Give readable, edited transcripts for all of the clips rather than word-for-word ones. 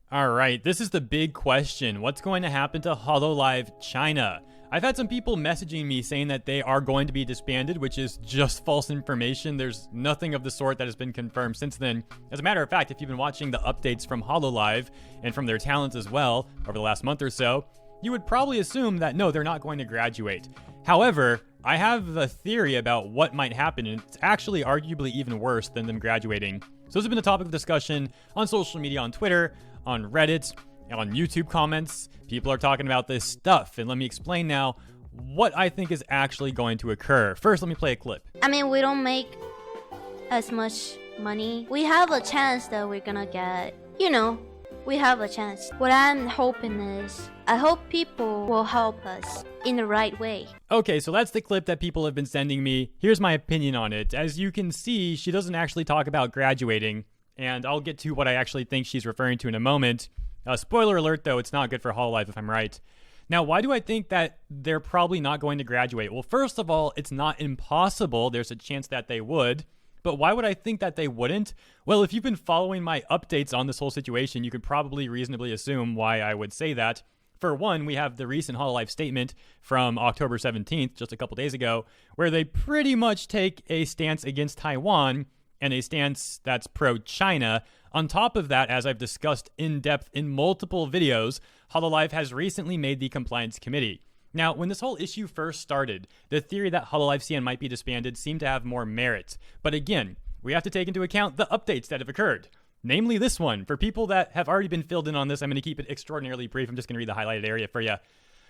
All right, this is the big question. What's going to happen to Hololive China? I've had some people messaging me saying that they are going to be disbanded, which is just false information. There's nothing of the sort that has been confirmed since then. As a matter of fact, if you've been watching the updates from Hololive and from their talents as well over the last month or so, you would probably assume that no, they're not going to graduate. However, I have a theory about what might happen, and it's actually arguably even worse than them graduating. So this has been the topic of discussion on social media, on Twitter, on Reddit, and on YouTube comments. People are talking about this stuff, and let me explain now what I think is actually going to occur. First, let me play a clip. I mean, we don't make as much money. We have a chance that we're gonna get, we have a chance. What I'm hoping is, I hope people will help us in the right way. Okay, so that's the clip that people have been sending me. Here's my opinion on it. As you can see, she doesn't actually talk about graduating, and I'll get to what I actually think she's referring to in a moment. Spoiler alert, though, it's not good for Hololive if I'm right. Now, why do I think that they're probably not going to graduate? Well, first of all, it's not impossible. There's a chance that they would. But why would I think that they wouldn't? Well, if you've been following my updates on this whole situation, you could probably reasonably assume why I would say that. For one, we have the recent Hololive statement from October 17th, just a couple days ago, where they pretty much take a stance against Taiwan and a stance that's pro-China. On top of that, as I've discussed in depth in multiple videos, Hololive has recently made the compliance committee. Now, when this whole issue first started, the theory that Hololive CN might be disbanded seemed to have more merit. But again, we have to take into account the updates that have occurred. Namely this one. For people that have already been filled in on this, I'm going to keep it extraordinarily brief. I'm just going to read the highlighted area for you.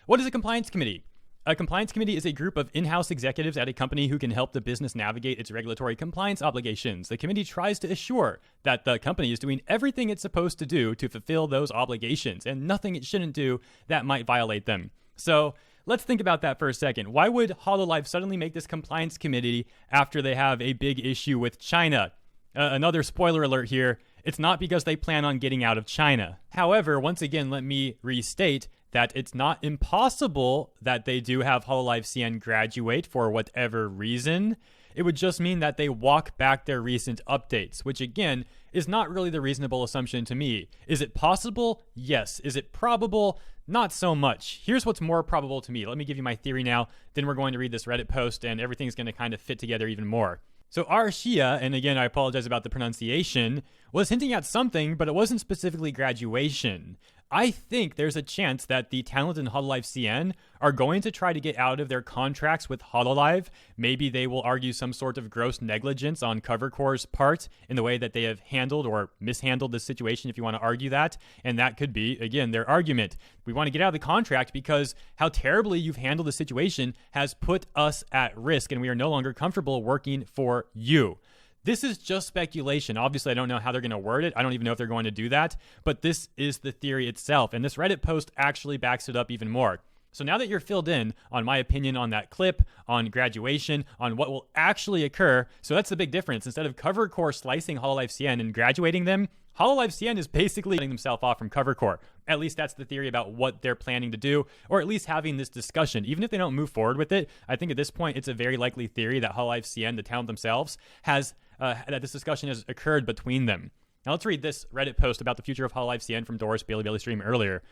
What is a compliance committee? A compliance committee is a group of in-house executives at a company who can help the business navigate its regulatory compliance obligations. The committee tries to assure that the company is doing everything it's supposed to do to fulfill those obligations and nothing it shouldn't do that might violate them. So let's think about that for a second. Why would Hololive suddenly make this compliance committee after they have a big issue with China? Another spoiler alert here. It's not because they plan on getting out of China. However, once again, let me restate that it's not impossible that they do have Hololive CN graduate for whatever reason. It would just mean that they walk back their recent updates, which again is not really the reasonable assumption to me. Is it possible? Yes. Is it probable? Not so much. Here's what's more probable to me. Let me give you my theory now. Then we're going to read this Reddit post and everything's going to kind of fit together even more. So Artia, and again I apologize about the pronunciation, was hinting at something, but it wasn't specifically graduation. I think there's a chance that the talent in Hololive CN are going to try to get out of their contracts with Hololive. Maybe they will argue some sort of gross negligence on Cover Corp's part in the way that they have handled or mishandled the situation, if you want to argue that. And that could be, again, their argument. We want to get out of the contract because how terribly you've handled the situation has put us at risk, and we are no longer comfortable working for you. This is just speculation. Obviously, I don't know how they're going to word it. I don't even know if they're going to do that. But this is the theory itself. And this Reddit post actually backs it up even more. So now that you're filled in on my opinion on that clip, on graduation, on what will actually occur. So that's the big difference. Instead of Cover Corp slicing Hololive CN and graduating them, Hololive CN is basically cutting themselves off from Cover Corp. At least that's the theory about what they're planning to do, or at least having this discussion. Even if they don't move forward with it, I think at this point it's a very likely theory that Hololive CN, the talent themselves, has that this discussion has occurred between them. Now let's read this Reddit post about the future of Hololive CN from Doris Bailey Stream earlier.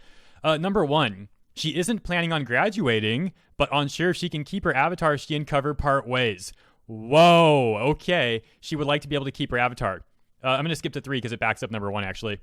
Number one, she isn't planning on graduating, but unsure if she can keep her avatar she and Cover part ways. Whoa, okay. She would like to be able to keep her avatar. I'm going to skip to 3 because it backs up number 1, actually.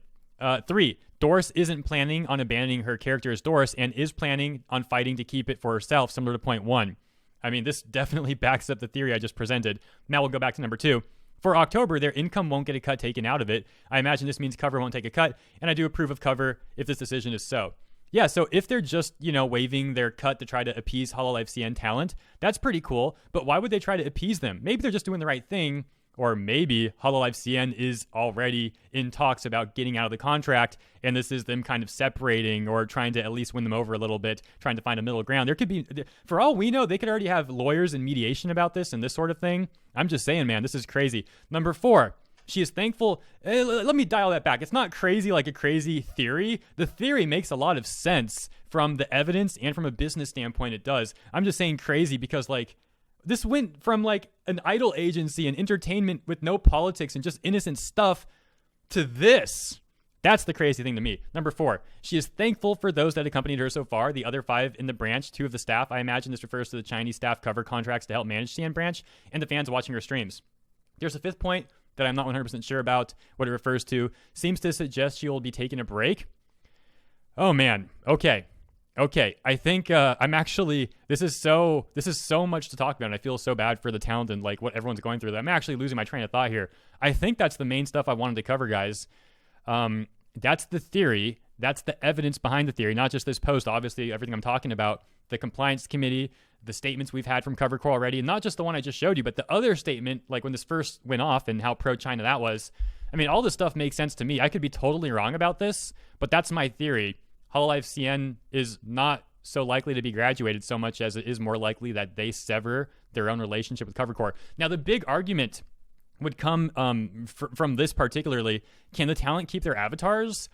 3, Doris isn't planning on abandoning her character as Doris and is planning on fighting to keep it for herself, similar to point 1. I mean, this definitely backs up the theory I just presented. Now we'll go back to number 2. For October, their income won't get a cut taken out of it. I imagine this means Cover won't take a cut, and I do approve of Cover if this decision is so. Yeah, so if they're just, waiving their cut to try to appease Hololive CN talent, that's pretty cool, but why would they try to appease them? Maybe they're just doing the right thing, or maybe Hololive CN is already in talks about getting out of the contract, and this is them kind of separating or trying to at least win them over a little bit, trying to find a middle ground. There could be, for all we know, they could already have lawyers and mediation about this and this sort of thing. I'm just saying, man, this is crazy. Number 4, she is thankful. Let me dial that back. It's not crazy like a crazy theory. The theory makes a lot of sense from the evidence and from a business standpoint it does. I'm just saying crazy because, this went from an idol agency and entertainment with no politics and just innocent stuff to this. That's the crazy thing to me. Number 4, she is thankful for those that accompanied her so far. The other 5 in the branch, 2 of the staff. I imagine this refers to the Chinese staff cover contracts to help manage CN branch and the fans watching her streams. There's a 5th point that I'm not 100% sure about what it refers to. Seems to suggest she will be taking a break. Oh man. Okay. I think I'm actually, this is so much to talk about, and I feel so bad for the talent and like what everyone's going through that I'm actually losing my train of thought here. I think that's the main stuff I wanted to cover, guys. That's the theory. That's the evidence behind the theory, not just this post. Obviously, everything I'm talking about, the compliance committee, the statements we've had from Cover Corp already, and not just the one I just showed you, but the other statement, like when this first went off and how pro-China that was. I mean, all this stuff makes sense to me. I could be totally wrong about this, but that's my theory. Hololive CN is not so likely to be graduated so much as it is more likely that they sever their own relationship with Cover Corp. Now, the big argument would come from this particularly. Can the talent keep their avatars?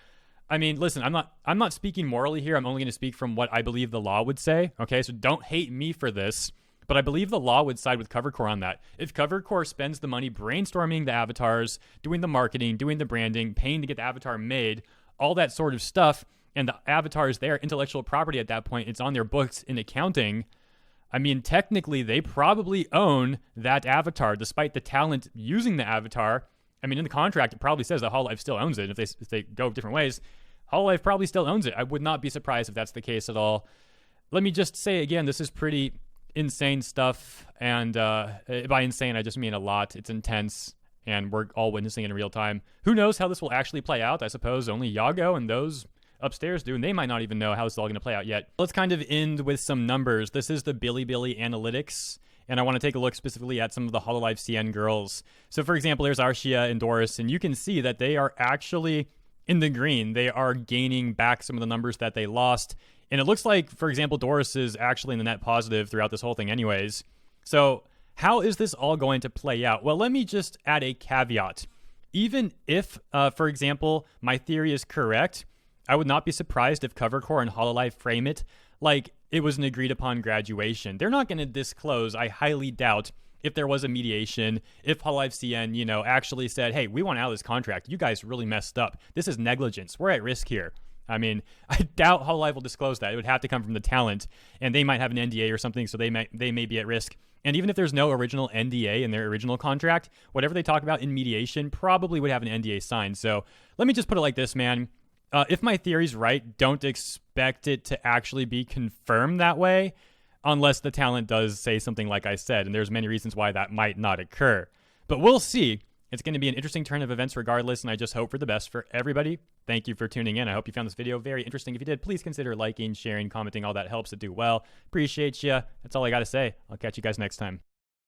I mean, listen, I'm not speaking morally here. I'm only going to speak from what I believe the law would say. Okay, so don't hate me for this, but I believe the law would side with Cover Corp on that. If Cover Corp spends the money brainstorming the avatars, doing the marketing, doing the branding, paying to get the avatar made, all that sort of stuff, and the avatar is their intellectual property at that point, it's on their books in accounting. I mean, technically, they probably own that avatar, despite the talent using the avatar. I mean, in the contract, it probably says that Hololive still owns it. If they go different ways, Hololive probably still owns it. I would not be surprised if that's the case at all. Let me just say again, this is pretty insane stuff. And by insane, I just mean a lot. It's intense, and we're all witnessing it in real time. Who knows how this will actually play out? I suppose only Yago and those upstairs do, and they might not even know how this is all going to play out yet. Let's kind of end with some numbers. This is the Bilibili analytics, and I want to take a look specifically at some of the Hololive CN girls. So for example, there's Artia and Doris, and you can see that they are actually in the green. They are gaining back some of the numbers that they lost, and it looks like, for example, Doris is actually in the net positive throughout this whole thing anyways. So how is this all going to play out? Well, let me just add a caveat. Even if, for example, my theory is correct, I would not be surprised if Cover Corp and Hololive frame it like it was an agreed upon graduation. They're not going to disclose, I highly doubt, if there was a mediation, if Hololive CN, actually said, hey, we want out of this contract. You guys really messed up. This is negligence. We're at risk here. I mean, I doubt Hololive will disclose that. It would have to come from the talent, and they might have an NDA or something, so they may be at risk. And even if there's no original NDA in their original contract, whatever they talk about in mediation probably would have an NDA signed. So let me just put it like this, man. If my theory's right, don't expect it to actually be confirmed that way unless the talent does say something like I said, and there's many reasons why that might not occur. But we'll see. It's going to be an interesting turn of events regardless, and I just hope for the best for everybody. Thank you for tuning in. I hope you found this video very interesting. If you did, please consider liking, sharing, commenting. All that helps it do well. Appreciate you. That's all I got to say. I'll catch you guys next time.